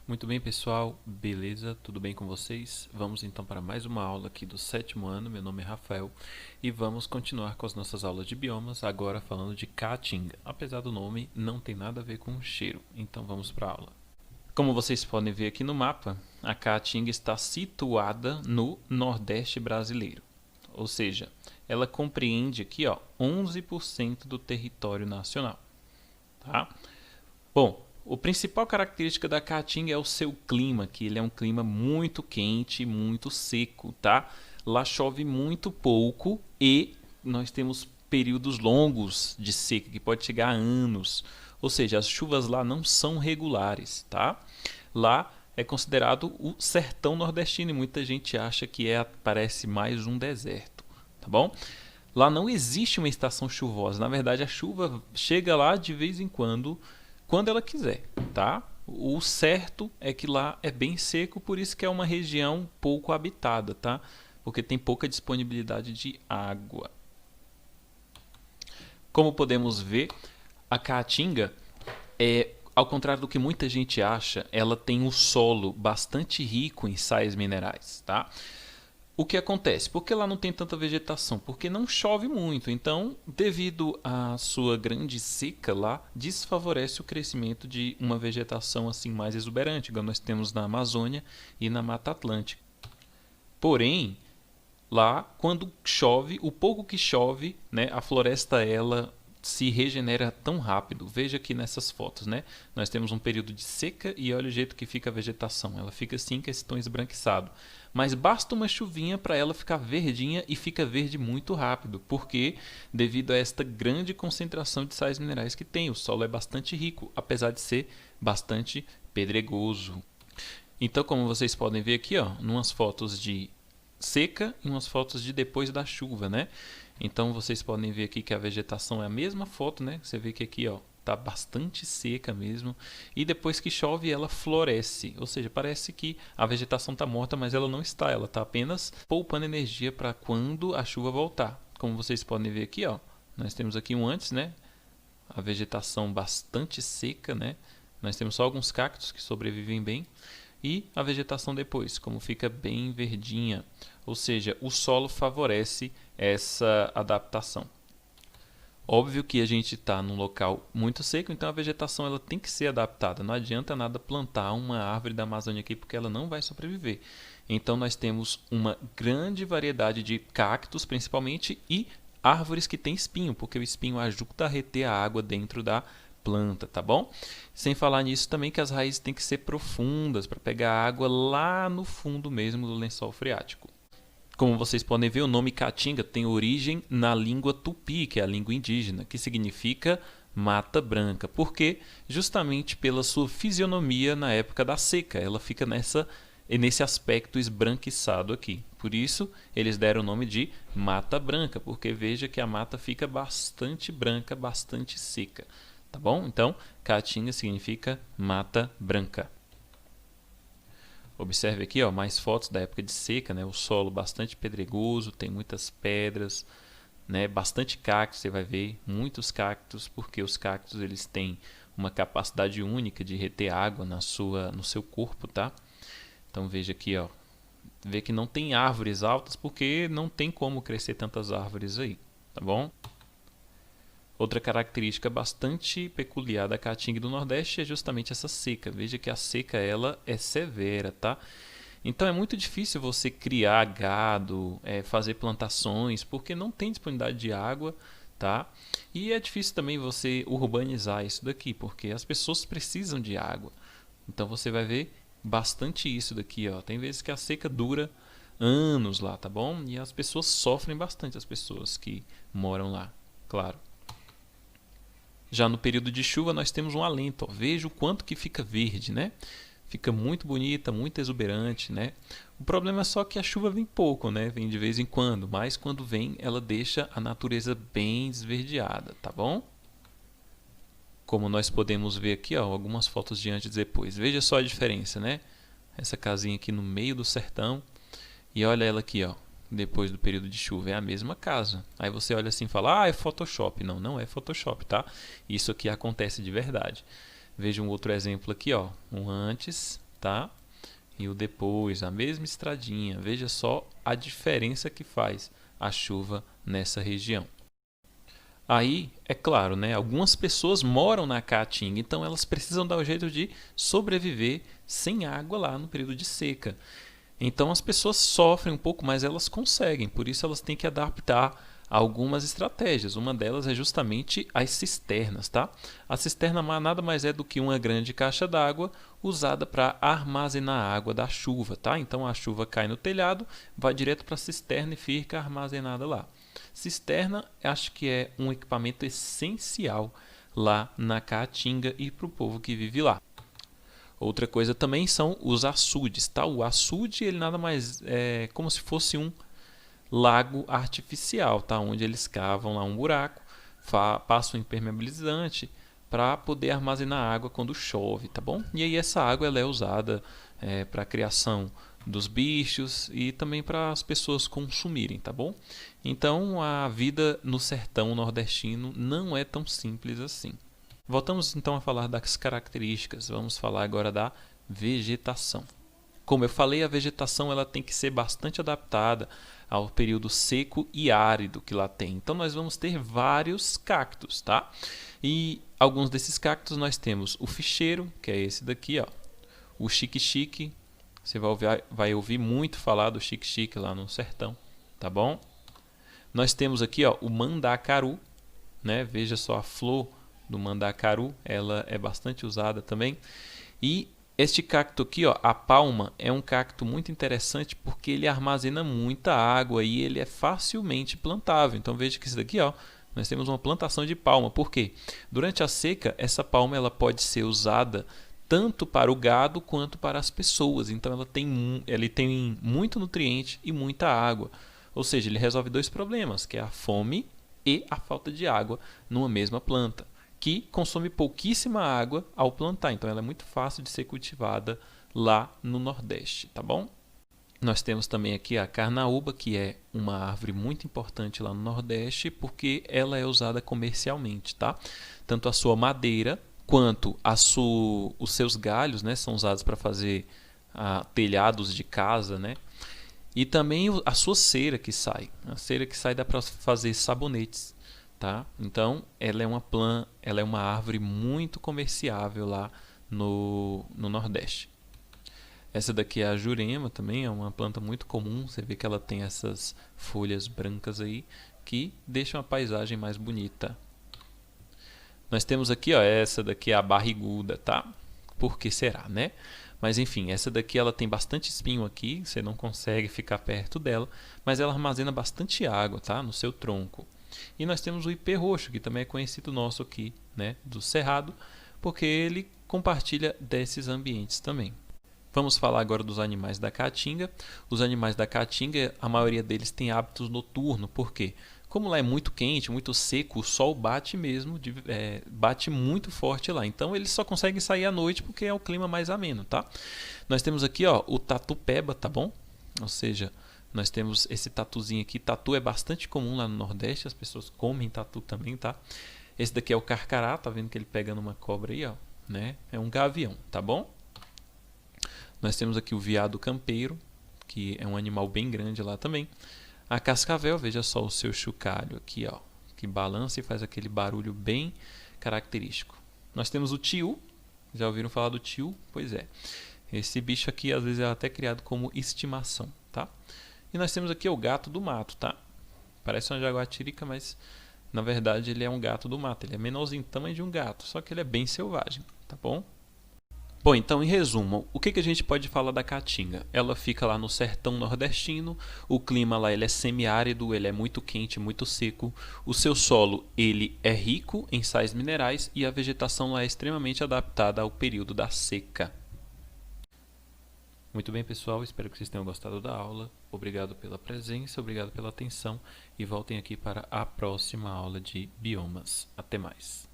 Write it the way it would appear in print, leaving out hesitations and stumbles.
Muito bem, pessoal, beleza? Tudo bem com vocês? Vamos então para mais uma aula aqui do sétimo ano. Meu nome é Rafael e vamos continuar com as nossas aulas de biomas, agora falando de caatinga. Apesar do nome, não tem nada a ver com cheiro, então vamos para a aula. Como vocês podem ver aqui no mapa, a caatinga está situada no Nordeste brasileiro, ou seja, ela compreende aqui 11% do território nacional. Tá? Bom, a principal característica da caatinga é o seu clima, que ele é um clima muito quente, muito seco, tá? Lá chove muito pouco e nós temos períodos longos de seca, que pode chegar a anos. Ou seja, as chuvas lá não são regulares, tá? Lá é considerado o sertão nordestino e muita gente acha que parece mais um deserto, tá bom? Lá não existe uma estação chuvosa, na verdade a chuva chega lá de vez em quando ela quiser, tá? O certo é que lá é bem seco, por isso que é uma região pouco habitada, tá? Porque tem pouca disponibilidade de água. Como podemos ver, a caatinga ao contrário do que muita gente acha, ela tem um solo bastante rico em sais minerais, tá? O que acontece? Por que lá não tem tanta vegetação? Porque não chove muito. Então, devido à sua grande seca lá, desfavorece o crescimento de uma vegetação assim mais exuberante, igual nós temos na Amazônia e na Mata Atlântica. Porém, lá, quando chove, o pouco que chove, né, a floresta ela se regenera tão rápido. Veja aqui nessas fotos, né? Nós temos um período de seca e olha o jeito que fica a vegetação. Ela fica assim, com esse tom esbranquiçado. Mas basta uma chuvinha para ela ficar verdinha e fica verde muito rápido, porque devido a esta grande concentração de sais minerais que tem, o solo é bastante rico, apesar de ser bastante pedregoso. Então, como vocês podem ver aqui, numas fotos de seca e umas fotos de depois da chuva, né? Então vocês podem ver aqui que a vegetação é a mesma foto, né? Você vê que aqui, tá bastante seca mesmo. E depois que chove, ela floresce. Ou seja, parece que a vegetação está morta, mas ela não está. Ela está apenas poupando energia para quando a chuva voltar. Como vocês podem ver aqui, nós temos aqui um antes, né? A vegetação bastante seca, né? Nós temos só alguns cactos que sobrevivem bem. E a vegetação depois, como fica bem verdinha. Ou seja, o solo favorece essa adaptação. Óbvio que a gente está num local muito seco, então a vegetação ela tem que ser adaptada. Não adianta nada plantar uma árvore da Amazônia aqui, porque ela não vai sobreviver. Então nós temos uma grande variedade de cactos, principalmente, e árvores que têm espinho, porque o espinho ajuda a reter a água dentro da planta, tá bom? Sem falar nisso também que as raízes têm que ser profundas para pegar água lá no fundo mesmo do lençol freático. Como vocês podem ver, o nome Caatinga tem origem na língua tupi, que é a língua indígena, que significa mata branca. Por quê? Justamente pela sua fisionomia na época da seca. Ela fica nesse aspecto esbranquiçado aqui. Por isso, eles deram o nome de mata branca, porque veja que a mata fica bastante branca, bastante seca. Tá bom? Então, Caatinga significa mata branca. Observe aqui, mais fotos da época de seca, né? O solo bastante pedregoso, tem muitas pedras, né? Bastante cactos, você vai ver muitos cactos, porque os cactos eles têm uma capacidade única de reter água no seu corpo, tá? Então veja aqui, vê que não tem árvores altas, porque não tem como crescer tantas árvores aí, tá bom? Outra característica bastante peculiar da caatinga do Nordeste é justamente essa seca. Veja que a seca ela é severa, tá? Então é muito difícil você criar gado, fazer plantações, porque não tem disponibilidade de água, tá? E é difícil também você urbanizar isso daqui, porque as pessoas precisam de água. Então você vai ver bastante isso daqui, Tem vezes que a seca dura anos lá, tá bom? E as pessoas sofrem bastante, as pessoas que moram lá, claro. Já no período de chuva nós temos um alento. Veja o quanto que fica verde, né? Fica muito bonita, muito exuberante, né? O problema é só que a chuva vem pouco, né? Vem de vez em quando, mas quando vem ela deixa a natureza bem esverdeada, tá bom? Como nós podemos ver aqui, algumas fotos de antes e depois. Veja só a diferença, né? Essa casinha aqui no meio do sertão e olha ela aqui, depois do período de chuva, é a mesma casa. Aí você olha assim e fala, é Photoshop. Não, não é Photoshop, tá? Isso aqui acontece de verdade. Veja um outro exemplo aqui, um antes tá? E o depois, a mesma estradinha. Veja só a diferença que faz a chuva nessa região. Aí, é claro, né, algumas pessoas moram na Caatinga, então elas precisam dar um jeito de sobreviver sem água lá no período de seca. Então as pessoas sofrem um pouco, mas elas conseguem, por isso elas têm que adaptar algumas estratégias. Uma delas é justamente as cisternas, tá? A cisterna nada mais é do que uma grande caixa d'água usada para armazenar a água da chuva, tá? Então a chuva cai no telhado, vai direto para a cisterna e fica armazenada lá. Cisterna, acho que é um equipamento essencial lá na Caatinga e para o povo que vive lá. Outra coisa também são os açudes, tá? O açude, ele nada mais é como se fosse um lago artificial, tá? Onde eles cavam lá um buraco, passam um impermeabilizante para poder armazenar água quando chove, tá bom? E aí essa água ela é usada para a criação dos bichos e também para as pessoas consumirem, tá bom? Então a vida no sertão nordestino não é tão simples assim. Voltamos então a falar das características. Vamos falar agora da vegetação. Como eu falei, a vegetação ela tem que ser bastante adaptada ao período seco e árido que lá tem. Então nós vamos ter vários cactos, tá? E alguns desses cactos nós temos o ficheiro, que é esse daqui, ó. O xique-xique, você vai ouvir muito falar do xique-xique lá no sertão, tá bom? Nós temos aqui, ó, o mandacaru, né? Veja só a flor do mandacaru, ela é bastante usada também. E este cacto aqui, ó, a palma, é um cacto muito interessante porque ele armazena muita água e ele é facilmente plantável. Então veja que isso daqui, ó, nós temos uma plantação de palma. Por quê? Durante a seca, essa palma ela pode ser usada tanto para o gado quanto para as pessoas. Então ele tem muito nutriente e muita água. Ou seja, ele resolve dois problemas, que é a fome e a falta de água numa mesma planta, que consome pouquíssima água ao plantar. Então ela é muito fácil de ser cultivada lá no Nordeste, tá bom? Nós temos também aqui a carnaúba, que é uma árvore muito importante lá no Nordeste, porque ela é usada comercialmente, tá? Tanto a sua madeira quanto os seus galhos, né, são usados para fazer telhados de casa, né? E também a sua cera que sai. A cera que sai dá para fazer sabonetes, tá? Então ela é uma árvore muito comerciável lá no Nordeste. Essa daqui é a jurema também, é uma planta muito comum. Você vê que ela tem essas folhas brancas aí que deixam a paisagem mais bonita. Nós temos aqui, ó, essa daqui é a barriguda, tá? Por que será, né? Mas enfim, essa daqui ela tem bastante espinho aqui, você não consegue ficar perto dela, mas ela armazena bastante água, tá? No seu tronco. E nós temos o ipê roxo, que também é conhecido nosso aqui, né? Do Cerrado, porque ele compartilha desses ambientes também. Vamos falar agora dos animais da Caatinga. Os animais da Caatinga, a maioria deles tem hábitos noturnos. Por quê? Como lá é muito quente, muito seco, o sol bate mesmo, bate muito forte lá. Então eles só conseguem sair à noite porque é o clima mais ameno, tá? Nós temos aqui, ó, o tatu-peba, tá bom? Ou seja, nós temos esse tatuzinho aqui. Tatu é bastante comum lá no Nordeste, as pessoas comem tatu também, tá? Esse daqui é o carcará, tá vendo que ele pega numa cobra aí, ó, né? É um gavião, tá bom? Nós temos aqui o veado campeiro, que é um animal bem grande lá também. A cascavel, veja só o seu chocalho aqui, ó, que balança e faz aquele barulho bem característico. Nós temos o tiu. Já ouviram falar do tiu? Pois é. Esse bicho aqui às vezes é até criado como estimação, tá? E nós temos aqui o gato do mato, tá? Parece uma jaguatirica, mas na verdade ele é um gato do mato. Ele é menorzinho em tamanho de um gato, só que ele é bem selvagem, tá bom? Bom, então, em resumo, o que a gente pode falar da Caatinga? Ela fica lá no sertão nordestino, o clima lá ele é semiárido, ele é muito quente, muito seco, o seu solo ele é rico em sais minerais e a vegetação lá é extremamente adaptada ao período da seca. Muito bem, pessoal, espero que vocês tenham gostado da aula. Obrigado pela presença, obrigado pela atenção e voltem aqui para a próxima aula de biomas. Até mais!